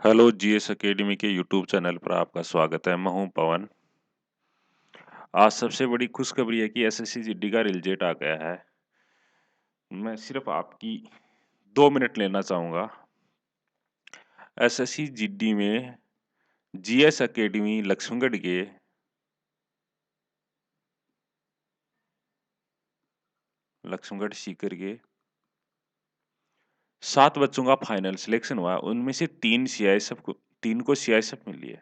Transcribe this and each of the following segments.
Hello GS academy के YouTube channel पर आपका स्वागत है। मैं हूं पवन। आज सबसे बड़ी खुशखबरी है कि एसएससी जीडी का रिजल्ट आ गया है। मैं सिर्फ आपकी 2 मिनट लेना चाहूँगा। एसएससी जीडी में जीएस एकेडमी लक्ष्मणगढ़ के सीकर के 7 बच्चों का फाइनल सिलेक्शन हुआ। उनमें से 3 को सीआईएसएफ मिली है।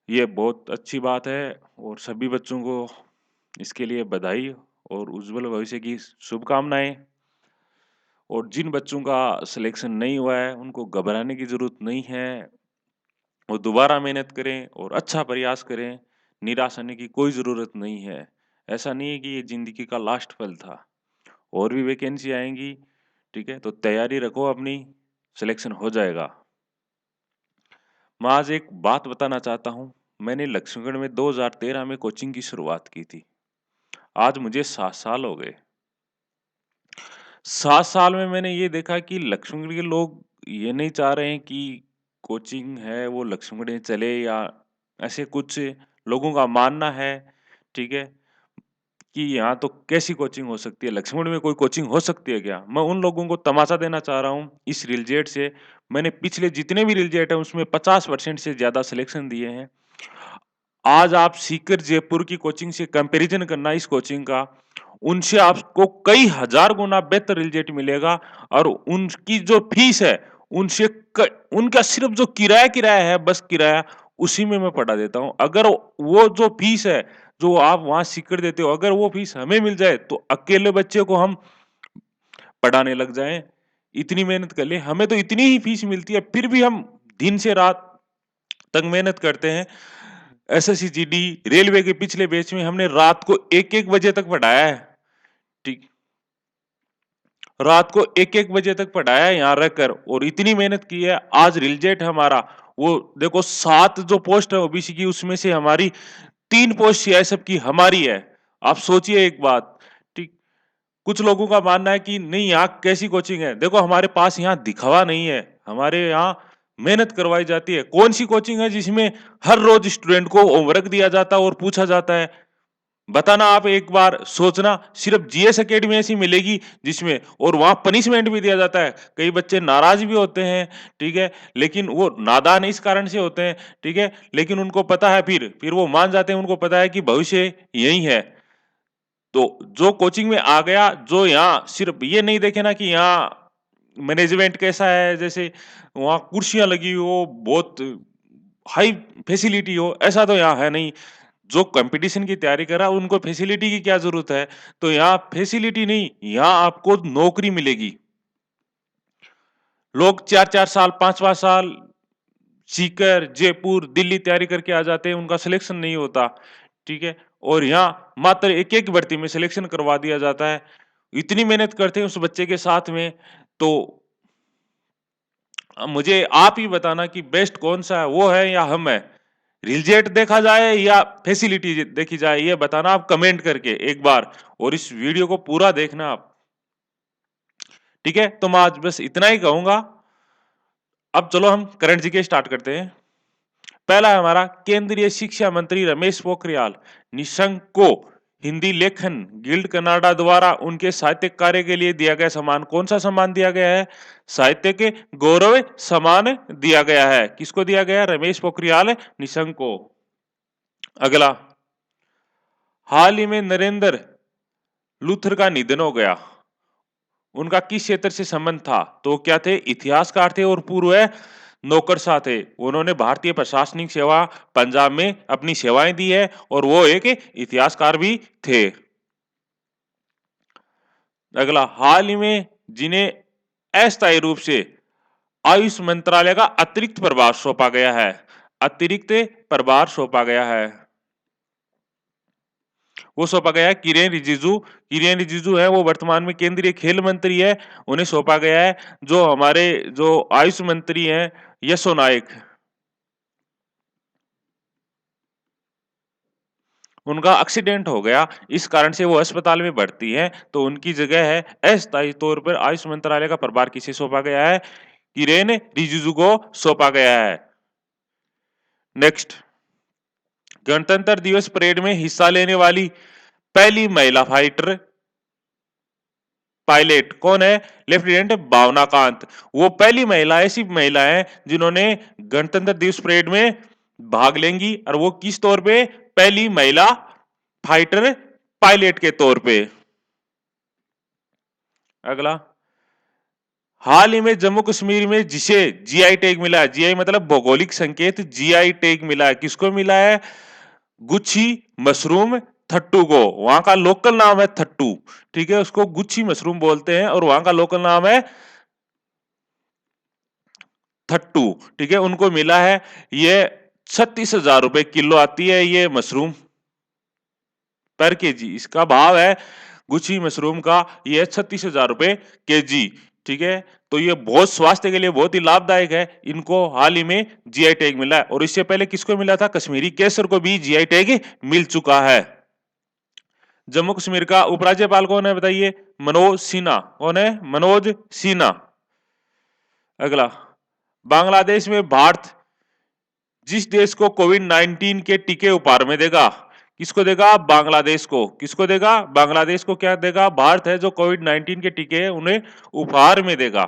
ये बहुत अच्छी बात है और सभी बच्चों को इसके लिए बधाई और उज्जवल भविष्य की शुभकामनाएं। और जिन बच्चों का सिलेक्शन नहीं हुआ है, उनको घबराने की ज़रूरत नहीं है। वो दोबारा मेहनत करें और अच्छा प्रयास करें, निराश होने की कोई ज़रूरत नहीं है। ऐसा नहीं है कि ये ज़िंदगी का लास्ट पल था, और भी वैकेंसी आएँगी, ठीक है? तो तैयारी रखो अपनी, सिलेक्शन हो जाएगा। मैं आज एक बात बताना चाहता हूँ, मैंने लक्ष्मणगढ़ में 2013 में कोचिंग की शुरुआत की थी। आज मुझे 7 साल हो गए। 7 साल में मैंने ये देखा कि लक्ष्मणगढ़ के लोग ये नहीं चाह रहे हैं कि कोचिंग है वो लक्ष्मणगढ़ में चले, या ऐसे कुछ लोगों का मानना है, ठीक है? कि यहाँ तो कैसी कोचिंग हो सकती है, लक्ष्मणगढ़ में कोई कोचिंग हो सकती है क्या? मैं उन लोगों को तमाचा देना चाह रहा हूँ इस रिजल्ट से। मैंने पिछले जितने भी रिजल्ट हैं उसमें 50% से ज़्यादा सिलेक्शन दिए हैं। आज आप सीकर जयपुर की कोचिंग से कंपैरिजन करना इस कोचिंग का, उनसे आपको कई हज़ार गुना बेहतर रिजल्ट मिलेगा। और उनकी जो फीस है, उनसे क उनका सिर्फ़ जो किराया है, बस किराया, उसी में मैं पढ़ा देता हूँ। अगर वो जो फीस है, जो आप वहाँ सीकर देते हो, अगर वो फीस हमें मिल जाए, तो अकेले बच्चे को हम पढ़ाने लग जाएँ। इतनी मेहनत कर लें, हमें तो इतनी ही फीस मिलती है, फिर भी हम दिन से रात तक मेहनत करते हैं। एसएससी जीडी, रेलवे के पिछले बैच में हमने रात को 1-1 बजे तक पढ़ाया है। ठीक, रात को 1-1 बजे तक पढ़ाया है यहाँ रहकर, और इतनी मेहनत की है। आज रिजल्ट हमारा, वो देखो 7 जो पोस्ट है ओबीसी की, उसमें से हमारी 3 पोस्ट सीआईएसएफ की हमारी है। आप सोचिए एक बात, ठीक। कुछ लोगों का मानना है कि नहीं यहाँ कैसी कोचिंग है, देखो हमारे पास यहाँ दिखावा नहीं है, हमारे यहाँ मेहनत करवाई जाती है। कौन सी कोचिंग है जिसमें हर रोज स्टूडेंट को होमवर्क दिया जाता है और पूछा जाता है? बताना, आप एक बार सोचना। सिर्फ जीएस एकेडमी ऐसी मिलेगी जिसमें, और वहां पनिशमेंट भी दिया जाता है। कई बच्चे नाराज भी होते हैं, ठीक है, लेकिन वो नादान इस कारण से होते हैं, ठीक है, लेकिन उनको पता है, फिर वो मान जाते हैं, उनको पता है कि भविष्य यही है। तो जो कोचिंग में आ गया, जो यहाँ सिर्फ ये नहीं देखे ना कि यहाँ मैनेजमेंट कैसा है, जैसे वहाँ कुर्सियाँ लगी हो, बहुत हाई फैसिलिटी हो, ऐसा तो यहाँ है नहीं। जो कंपटीशन की तैयारी कर रहा है, उनको फैसिलिटी की क्या ज़रूरत है? तो यहाँ फैसिलिटी नहीं, यहाँ आपको नौकरी मिलेगी। लोग 4-4 साल, 5-5 साल सीकर, जयपुर, दिल्ली तैयारी करके आ जाते हैं, उनका सिलेक्शन नहीं होता, ठीक है? और यहाँ मात्र एक-एक भर्ती में सिलेक्शन करवा दिया जाता है। इतनी मेहनत करते हैं उस बच्चे के साथ में, तो मुझे आप ही बताना कि बेस्ट कौन-सा है, वो है या हम हैं? रिजल्ट देखा जाए या फैसिलिटी देखी जाए, ये बताना आप कमेंट करके एक बार, और इस वीडियो को पूरा देखना आप, ठीक है? तो मैं आज बस इतना ही कहूँगा। अब चलो हम करंट जीके स्टार्ट करते हैं। पहला है हमारा, केंद्रीय शिक्षा मंत्री रमेश पोखरियाल निशंक को हिंदी लेखन गिल्ड कनाडा द्वारा उनके साहित्यिक कार्य के लिए दिया गया सम्मान। कौन सा सम्मान दिया गया है? साहित्य के गौरव सम्मान दिया गया है। किसको दिया गया? रमेश पोखरियाल निशंक को। अगला, हाल ही में नरेंद्र लूथर का निधन हो गया। उनका किस क्षेत्र से संबंध था? तो क्या थे? इतिहासकार थे और पूर्व नौकरशाह थे। उन्होंने भारतीय प्रशासनिक सेवा पंजाब में अपनी सेवाएं दी है, और वो एक इतिहासकार भी थे। अगला, हाल ही में जिन्हें अस्थायी रूप से आयुष मंत्रालय का अतिरिक्त प्रभार सौंपा गया है, अतिरिक्त प्रभार सौंपा गया है, वो सौंपा गया है किरेन रिजिजू। किरेन रिजिजू है, वो वर्तमान में केंद्रीय खेल मंत्री है। उन्हें सौंपा गया है जो हमारे जो आयुष मंत्री हैं, यशो नायक, उनका एक्सीडेंट हो गया, इस कारण से वो अस्पताल में भर्ती हैं, तो उनकी जगह है अस्थायी तौर पर आयुष मंत्रालय का प्रभार किसे सौंपा गया है? किरेन रिजिजू को सौंपा गया है। नेक्स्ट, गणतंत्र दिवस परेड में हिस्सा लेने वाली पहली महिला फाइटर पायलट कौन है? लेफ्टिनेंट भावना कांत। वो पहली महिला, ऐसी महिला है जिन्होंने गणतंत्र दिवस परेड में भाग लेंगी, और वो किस तौर पे? पहली महिला फाइटर पायलट के तौर पे। अगला, हाल ही में जम्मू कश्मीर में जिसे जीआई टैग मिला है, जीआई मतलब भौगोलिक संकेत, जीआई टैग मिला है, किसको मिला है? गुच्छी मशरूम थट्टू को। वहां का लोकल नाम है थट्टू, ठीक है, उसको गुच्छी मशरूम बोलते हैं और वहां का लोकल नाम है थट्टू, ठीक है, उनको मिला है। ये 36,000 रुपए किलो आती है ये मशरूम पर केजी, इसका भाव है गुच्छी मशरूम का, ये 36,000 रुपए केजी, ठीक है। तो ये बहुत स्वास्थ्य के लिए बहुत ही लाभदायक है। इनको हाल ही में जीआई टैग मिला है, और इससे पहले किसको मिला था? कश्मीरी केसर को भी जीआई टैग मिल चुका है। जम्मू कश्मीर का उपराज्यपाल कौन है बताइए? मनोज सिन्हा। कौन है? मनोज सिन्हा। अगला, बांग्लादेश में भारत जिस देश को कोविड 19 के टीके उपहार में देगा, किसको देगा? बांग्लादेश को। किसको देगा? बांग्लादेश को। क्या देगा? भारत है जो कोविड 19 के टीके उन्हें उपहार में देगा।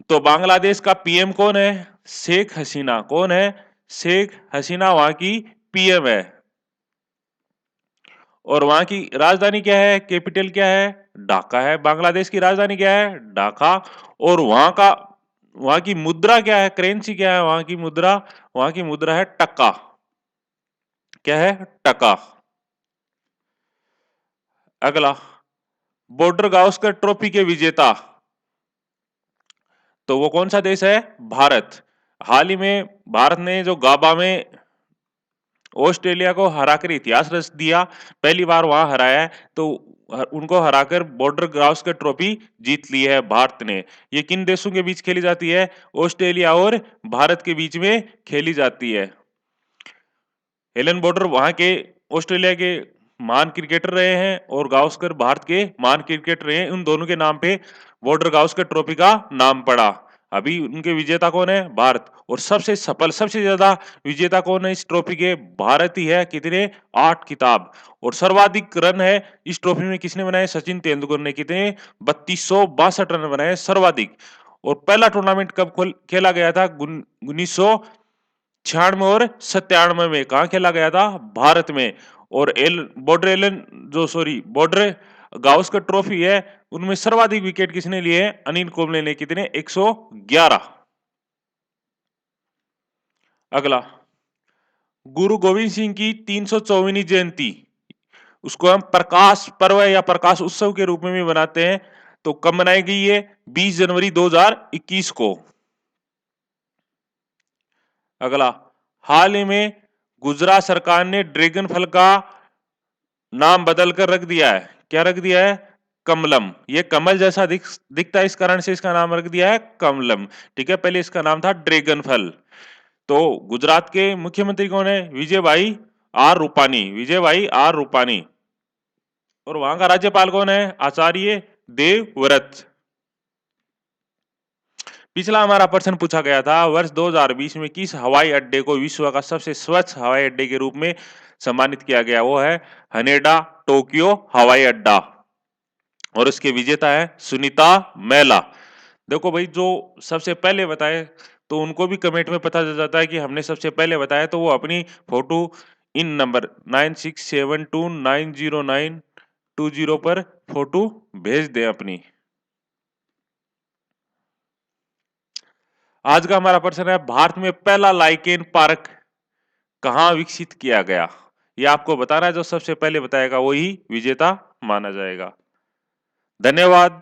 तो बांग्लादेश का पीएम कौन है? शेख हसीना। कौन है? शेख हसीना वहां की पीएम है। और वहां की राजधानी क्या है? कैपिटल क्या है? ढाका है। बांग्लादेश की राजधानी क्या है? ढाका। और वहां की मुद्रा क्या है? करेंसी क्या है वहां की मुद्रा? वहां की मुद्रा है टका। क्या है? टका। अगला, बॉर्डर गावस्कर ट्रॉफी के विजेता, तो वो कौन सा देश है? भारत। हाल ही में भारत ने जो गाबा में ऑस्ट्रेलिया को हराकर इतिहास रच दिया, पहली बार वहां हराया है, तो उनको हराकर बॉर्डर गावस्कर ट्रॉफी जीत ली है भारत ने। ये किन देशों के बीच खेली जाती है? ऑस्ट्रेलिया और भारत के बीच में खेली जाती है। हेलन बॉर्डर वहां के ऑस्ट्रेलिया के महान क्रिकेटर रहे हैं, और गावस्कर भारत के महान क्रिकेटर रहे हैं। उन दोनों के नाम पे बॉर्डर गावस्कर ट्रॉफी का नाम पड़ा। अभी उनके विजेता कौन है? भारत। और सबसे सफल, सबसे ज्यादा विजेता कौन है इस ट्रॉफी के? भारत ही है। कितने? 8 खिताब। और सर्वाधिक रन है इस ट्रॉफी में किसने बनाए? सचिन तेंदुलकर ने। कितने? 3262 रन बनाए, सर्वाधिक। और पहला टूर्नामेंट कब खेला गया था? 1996 और 97 में। कहा खेला गया था? भारत में। और बॉर्डर गावस्कर ट्रॉफी है, उनमें सर्वाधिक विकेट किसने लिए हैं? अनिल कुंबले ने। कितने? 111। अगला, गुरु गोविंद सिंह की 304वीं जयंती, उसको हम प्रकाश पर्व या प्रकाश उत्सव के रूप में भी मनाते हैं, तो कब मनाई गई है? 20 जनवरी 2021 को। अगला, हाल ही में गुजरात सरकार ने ड्रैगन फल का नाम बदल कर रख दिया है। क्या रख दिया है? कमलम। ये कमल जैसा दिखता है, इस कारण से इसका नाम रख दिया है कमलम, ठीक है। पहले इसका नाम था ड्रैगन फल। तो गुजरात के मुख्यमंत्री कौन है? विजय भाई आर रूपानी। विजय भाई आर रूपानी। और वहां का राज्यपाल कौन है? आचार्य देवव्रत। पिछला हमारा प्रश्न पूछा गया था, वर्ष 2020 में किस हवाई अड्डे को विश्व का सबसे स्वच्छ हवाई अड्डे के रूप में सम्मानित किया गया? वो है हनेडा टोक्यो हवाई अड्डा, और इसके विजेता है सुनीता मैला। देखो भाई, जो सबसे पहले बताए तो उनको भी कमेंट में पता चल जाता है कि हमने सबसे पहले बताया, तो वो अपनी फोटो इन नंबर 9672909220 पर फोटो भेज दें अपनी। आज का हमारा प्रश्न है, भारत में पहला लाइकेन पार्क कहाँ विकसित किया गया? ये आपको बताना है, जो सबसे पहले बताएगा वही विजेता माना जाएगा। धन्यवाद।